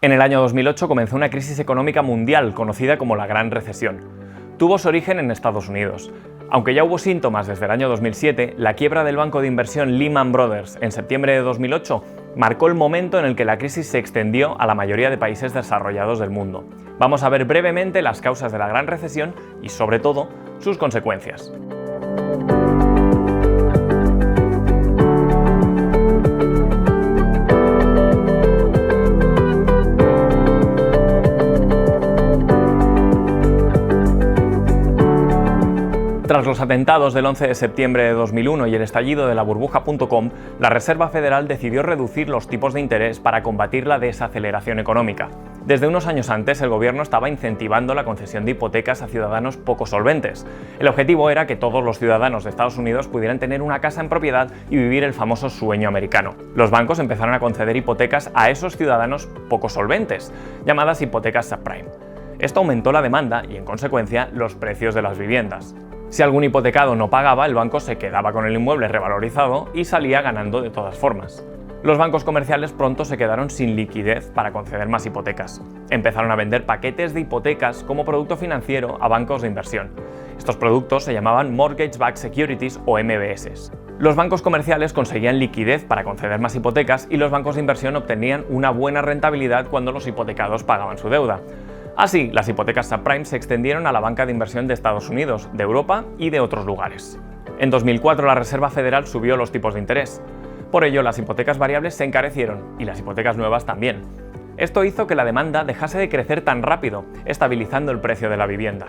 En el año 2008 comenzó una crisis económica mundial conocida como la Gran Recesión. Tuvo su origen en Estados Unidos. Aunque ya hubo síntomas desde el año 2007, la quiebra del banco de inversión Lehman Brothers en septiembre de 2008 marcó el momento en el que la crisis se extendió a la mayoría de países desarrollados del mundo. Vamos a ver brevemente las causas de la Gran Recesión y, sobre todo, sus consecuencias. Tras los atentados del 11 de septiembre de 2001 y el estallido de la burbuja.com, la Reserva Federal decidió reducir los tipos de interés para combatir la desaceleración económica. Desde unos años antes, el gobierno estaba incentivando la concesión de hipotecas a ciudadanos poco solventes. El objetivo era que todos los ciudadanos de Estados Unidos pudieran tener una casa en propiedad y vivir el famoso sueño americano. Los bancos empezaron a conceder hipotecas a esos ciudadanos poco solventes, llamadas hipotecas subprime. Esto aumentó la demanda y, en consecuencia, los precios de las viviendas. Si algún hipotecado no pagaba, el banco se quedaba con el inmueble revalorizado y salía ganando de todas formas. Los bancos comerciales pronto se quedaron sin liquidez para conceder más hipotecas. Empezaron a vender paquetes de hipotecas como producto financiero a bancos de inversión. Estos productos se llamaban Mortgage Backed Securities o MBS. Los bancos comerciales conseguían liquidez para conceder más hipotecas y los bancos de inversión obtenían una buena rentabilidad cuando los hipotecados pagaban su deuda. Así, las hipotecas subprime se extendieron a la banca de inversión de Estados Unidos, de Europa y de otros lugares. En 2004 la Reserva Federal subió los tipos de interés. Por ello, las hipotecas variables se encarecieron y las hipotecas nuevas también. Esto hizo que la demanda dejase de crecer tan rápido, estabilizando el precio de la vivienda.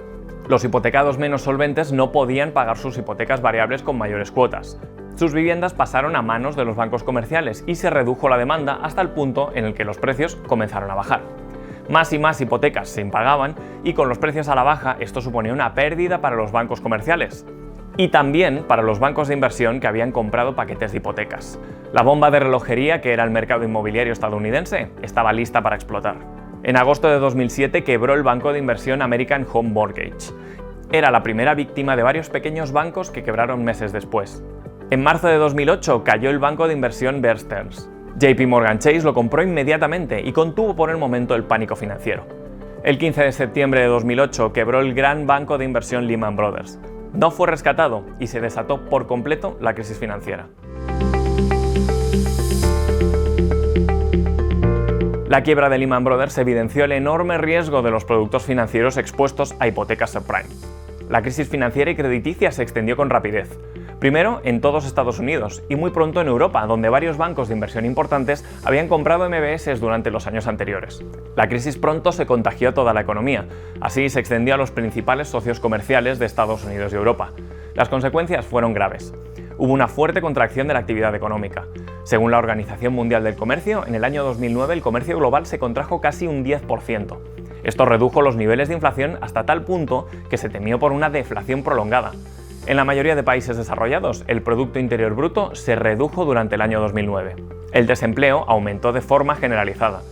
Los hipotecados menos solventes no podían pagar sus hipotecas variables con mayores cuotas. Sus viviendas pasaron a manos de los bancos comerciales y se redujo la demanda hasta el punto en el que los precios comenzaron a bajar. Más y más hipotecas se impagaban y con los precios a la baja esto suponía una pérdida para los bancos comerciales y también para los bancos de inversión que habían comprado paquetes de hipotecas. La bomba de relojería que era el mercado inmobiliario estadounidense estaba lista para explotar. En agosto de 2007 quebró el banco de inversión American Home Mortgage. Era la primera víctima de varios pequeños bancos que quebraron meses después. En marzo de 2008 cayó el banco de inversión Bear Stearns. JP Morgan Chase lo compró inmediatamente y contuvo por el momento el pánico financiero. El 15 de septiembre de 2008 quebró el gran banco de inversión Lehman Brothers. No fue rescatado y se desató por completo la crisis financiera. La quiebra de Lehman Brothers evidenció el enorme riesgo de los productos financieros expuestos a hipotecas subprime. La crisis financiera y crediticia se extendió con rapidez. Primero en todos Estados Unidos y muy pronto en Europa, donde varios bancos de inversión importantes habían comprado MBS durante los años anteriores. La crisis pronto se contagió a toda la economía, así se extendió a los principales socios comerciales de Estados Unidos y Europa. Las consecuencias fueron graves. Hubo una fuerte contracción de la actividad económica. Según la Organización Mundial del Comercio, en el año 2009 el comercio global se contrajo casi un 10%. Esto redujo los niveles de inflación hasta tal punto que se temió por una deflación prolongada. En la mayoría de países desarrollados, el Producto Interior Bruto se redujo durante el año 2009. El desempleo aumentó de forma generalizada.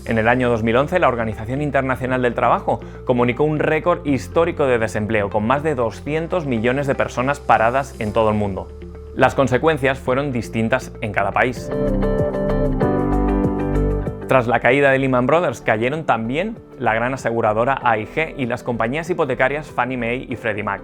En el año 2011, la Organización Internacional del Trabajo comunicó un récord histórico de desempleo, con más de 200 millones de personas paradas en todo el mundo. Las consecuencias fueron distintas en cada país. Tras la caída de Lehman Brothers, cayeron también la gran aseguradora AIG y las compañías hipotecarias Fannie Mae y Freddie Mac.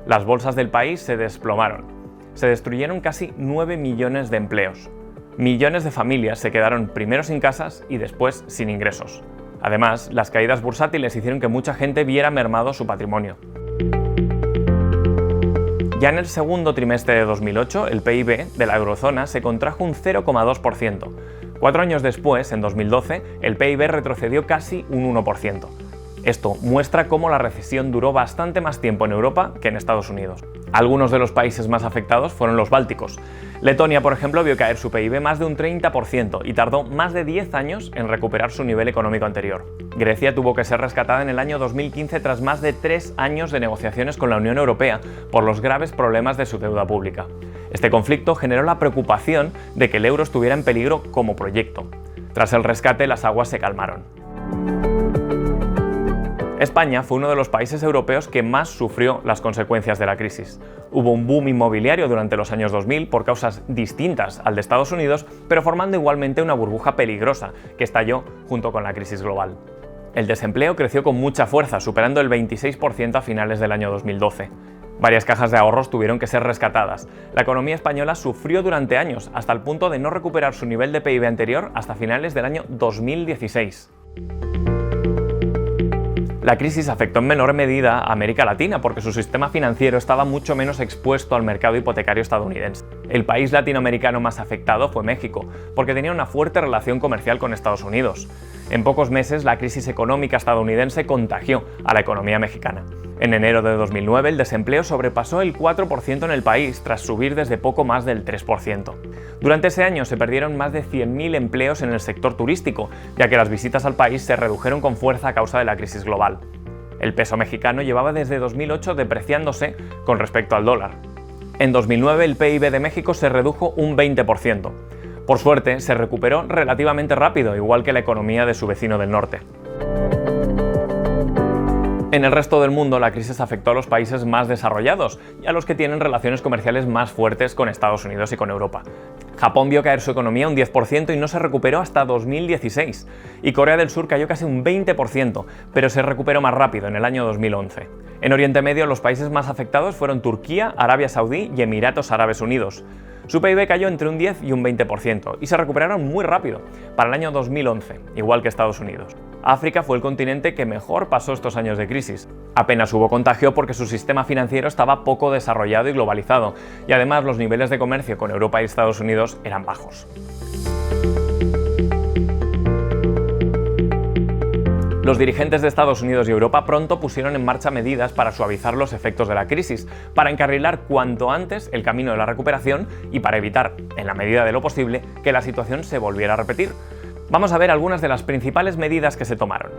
Las bolsas del país se desplomaron. Se destruyeron casi 9 millones de empleos. Millones de familias se quedaron primero sin casas y después sin ingresos. Además, las caídas bursátiles hicieron que mucha gente viera mermado su patrimonio. Ya en el segundo trimestre de 2008, el PIB de la eurozona se contrajo un 0,2%. 4 años después, en 2012, el PIB retrocedió casi un 1%. Esto muestra cómo la recesión duró bastante más tiempo en Europa que en Estados Unidos. Algunos de los países más afectados fueron los bálticos. Letonia, por ejemplo, vio caer su PIB más de un 30% y tardó más de 10 años en recuperar su nivel económico anterior. Grecia tuvo que ser rescatada en el año 2015 tras más de 3 años de negociaciones con la Unión Europea por los graves problemas de su deuda pública. Este conflicto generó la preocupación de que el euro estuviera en peligro como proyecto. Tras el rescate, las aguas se calmaron. España fue uno de los países europeos que más sufrió las consecuencias de la crisis. Hubo un boom inmobiliario durante los años 2000 por causas distintas al de Estados Unidos, pero formando igualmente una burbuja peligrosa que estalló junto con la crisis global. El desempleo creció con mucha fuerza, superando el 26% a finales del año 2012. Varias cajas de ahorros tuvieron que ser rescatadas. La economía española sufrió durante años, hasta el punto de no recuperar su nivel de PIB anterior hasta finales del año 2016. La crisis afectó en menor medida a América Latina porque su sistema financiero estaba mucho menos expuesto al mercado hipotecario estadounidense. El país latinoamericano más afectado fue México, porque tenía una fuerte relación comercial con Estados Unidos. En pocos meses, la crisis económica estadounidense contagió a la economía mexicana. En enero de 2009, el desempleo sobrepasó el 4% en el país, tras subir desde poco más del 3%. Durante ese año se perdieron más de 100.000 empleos en el sector turístico, ya que las visitas al país se redujeron con fuerza a causa de la crisis global. El peso mexicano llevaba desde 2008 depreciándose con respecto al dólar. En 2009 el PIB de México se redujo un 20%. Por suerte, se recuperó relativamente rápido, igual que la economía de su vecino del norte. En el resto del mundo, la crisis afectó a los países más desarrollados y a los que tienen relaciones comerciales más fuertes con Estados Unidos y con Europa. Japón vio caer su economía un 10% y no se recuperó hasta 2016. Y Corea del Sur cayó casi un 20%, pero se recuperó más rápido en el año 2011. En Oriente Medio, los países más afectados fueron Turquía, Arabia Saudí y Emiratos Árabes Unidos. Su PIB cayó entre un 10 y un 20% y se recuperaron muy rápido, para el año 2011, igual que Estados Unidos. África fue el continente que mejor pasó estos años de crisis. Apenas hubo contagio porque su sistema financiero estaba poco desarrollado y globalizado, y además los niveles de comercio con Europa y Estados Unidos eran bajos. Los dirigentes de Estados Unidos y Europa pronto pusieron en marcha medidas para suavizar los efectos de la crisis, para encarrilar cuanto antes el camino de la recuperación y para evitar, en la medida de lo posible, que la situación se volviera a repetir. Vamos a ver algunas de las principales medidas que se tomaron.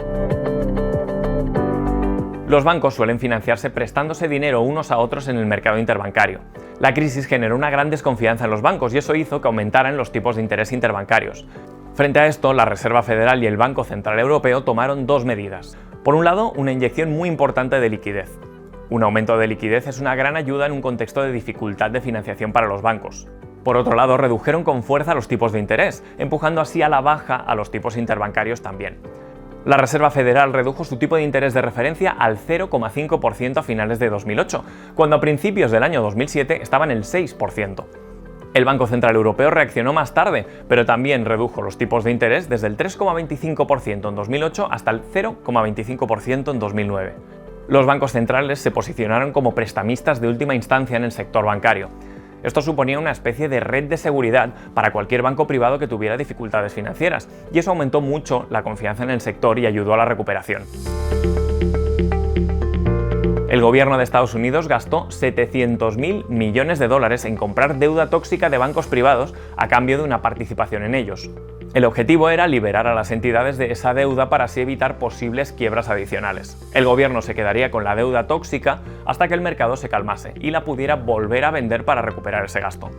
Los bancos suelen financiarse prestándose dinero unos a otros en el mercado interbancario. La crisis generó una gran desconfianza en los bancos y eso hizo que aumentaran los tipos de interés interbancarios. Frente a esto, la Reserva Federal y el Banco Central Europeo tomaron dos medidas. Por un lado, una inyección muy importante de liquidez. Un aumento de liquidez es una gran ayuda en un contexto de dificultad de financiación para los bancos. Por otro lado, redujeron con fuerza los tipos de interés, empujando así a la baja a los tipos interbancarios también. La Reserva Federal redujo su tipo de interés de referencia al 0,5% a finales de 2008, cuando a principios del año 2007 estaba en el 6%. El Banco Central Europeo reaccionó más tarde, pero también redujo los tipos de interés desde el 3,25% en 2008 hasta el 0,25% en 2009. Los bancos centrales se posicionaron como prestamistas de última instancia en el sector bancario. Esto suponía una especie de red de seguridad para cualquier banco privado que tuviera dificultades financieras, y eso aumentó mucho la confianza en el sector y ayudó a la recuperación. El gobierno de Estados Unidos gastó 700.000 millones de dólares en comprar deuda tóxica de bancos privados a cambio de una participación en ellos. El objetivo era liberar a las entidades de esa deuda para así evitar posibles quiebras adicionales. El gobierno se quedaría con la deuda tóxica hasta que el mercado se calmase y la pudiera volver a vender para recuperar ese gasto.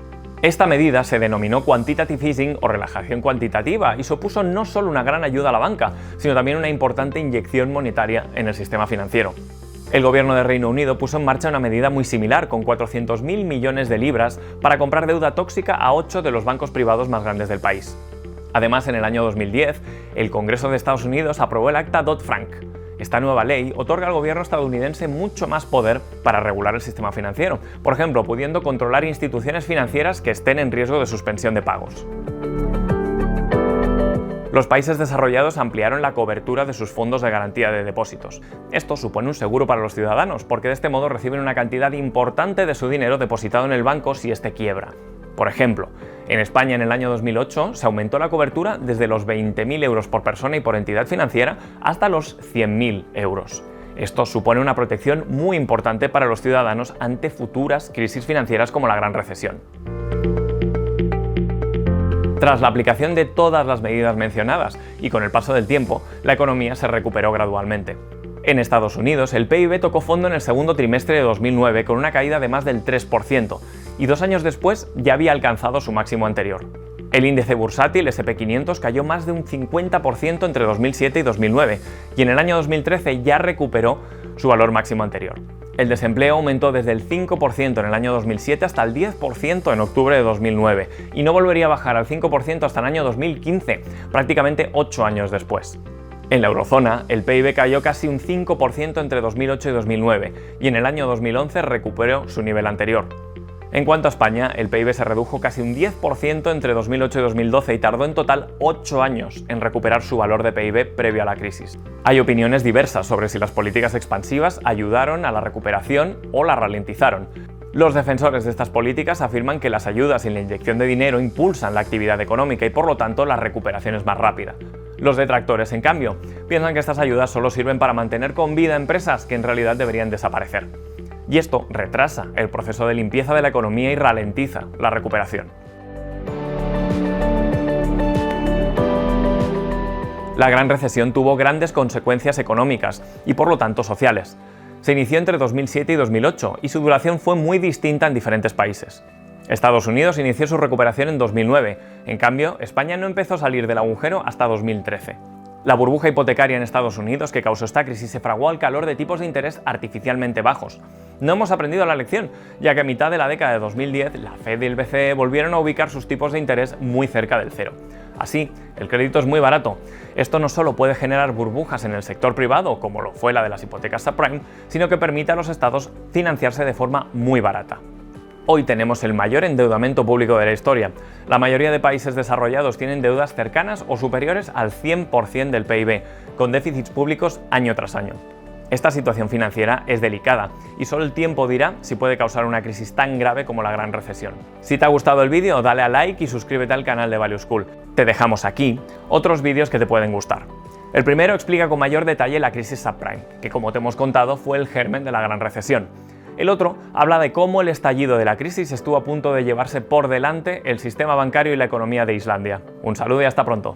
Esta medida se denominó quantitative easing o relajación cuantitativa y supuso no solo una gran ayuda a la banca, sino también una importante inyección monetaria en el sistema financiero. El gobierno de Reino Unido puso en marcha una medida muy similar, con 400.000 millones de libras para comprar deuda tóxica a 8 de los bancos privados más grandes del país. Además, en el año 2010, el Congreso de Estados Unidos aprobó el Acta Dodd-Frank. Esta nueva ley otorga al gobierno estadounidense mucho más poder para regular el sistema financiero, por ejemplo, pudiendo controlar instituciones financieras que estén en riesgo de suspensión de pagos. Los países desarrollados ampliaron la cobertura de sus fondos de garantía de depósitos. Esto supone un seguro para los ciudadanos, porque de este modo reciben una cantidad importante de su dinero depositado en el banco si éste quiebra. Por ejemplo, en España en el año 2008 se aumentó la cobertura desde los 20.000 euros por persona y por entidad financiera hasta los 100.000 euros. Esto supone una protección muy importante para los ciudadanos ante futuras crisis financieras como la Gran Recesión. Tras la aplicación de todas las medidas mencionadas y con el paso del tiempo, la economía se recuperó gradualmente. En Estados Unidos, el PIB tocó fondo en el segundo trimestre de 2009 con una caída de más del 3%, y 2 años después ya había alcanzado su máximo anterior. El índice bursátil SP500 cayó más de un 50% entre 2007 y 2009 y en el año 2013 ya recuperó su valor máximo anterior. El desempleo aumentó desde el 5% en el año 2007 hasta el 10% en octubre de 2009 y no volvería a bajar al 5% hasta el año 2015, prácticamente 8 años después. En la eurozona, el PIB cayó casi un 5% entre 2008 y 2009 y en el año 2011 recuperó su nivel anterior. En cuanto a España, el PIB se redujo casi un 10% entre 2008 y 2012 y tardó en total 8 años en recuperar su valor de PIB previo a la crisis. Hay opiniones diversas sobre si las políticas expansivas ayudaron a la recuperación o la ralentizaron. Los defensores de estas políticas afirman que las ayudas y la inyección de dinero impulsan la actividad económica y por lo tanto la recuperación es más rápida. Los detractores, en cambio, piensan que estas ayudas solo sirven para mantener con vida empresas que en realidad deberían desaparecer. Y esto retrasa el proceso de limpieza de la economía y ralentiza la recuperación. La Gran Recesión tuvo grandes consecuencias económicas y por lo tanto sociales. Se inició entre 2007 y 2008 y su duración fue muy distinta en diferentes países. Estados Unidos inició su recuperación en 2009, en cambio, España no empezó a salir del agujero hasta 2013. La burbuja hipotecaria en Estados Unidos que causó esta crisis se fraguó al calor de tipos de interés artificialmente bajos. No hemos aprendido la lección, ya que a mitad de la década de 2010 la Fed y el BCE volvieron a ubicar sus tipos de interés muy cerca del cero. Así, el crédito es muy barato. Esto no solo puede generar burbujas en el sector privado, como lo fue la de las hipotecas subprime, sino que permite a los estados financiarse de forma muy barata. Hoy tenemos el mayor endeudamiento público de la historia. La mayoría de países desarrollados tienen deudas cercanas o superiores al 100% del PIB, con déficits públicos año tras año. Esta situación financiera es delicada y solo el tiempo dirá si puede causar una crisis tan grave como la Gran Recesión. Si te ha gustado el vídeo, dale a like y suscríbete al canal de Value School. Te dejamos aquí otros vídeos que te pueden gustar. El primero explica con mayor detalle la crisis subprime, que como te hemos contado fue el germen de la Gran Recesión. El otro habla de cómo el estallido de la crisis estuvo a punto de llevarse por delante el sistema bancario y la economía de Islandia. Un saludo y hasta pronto.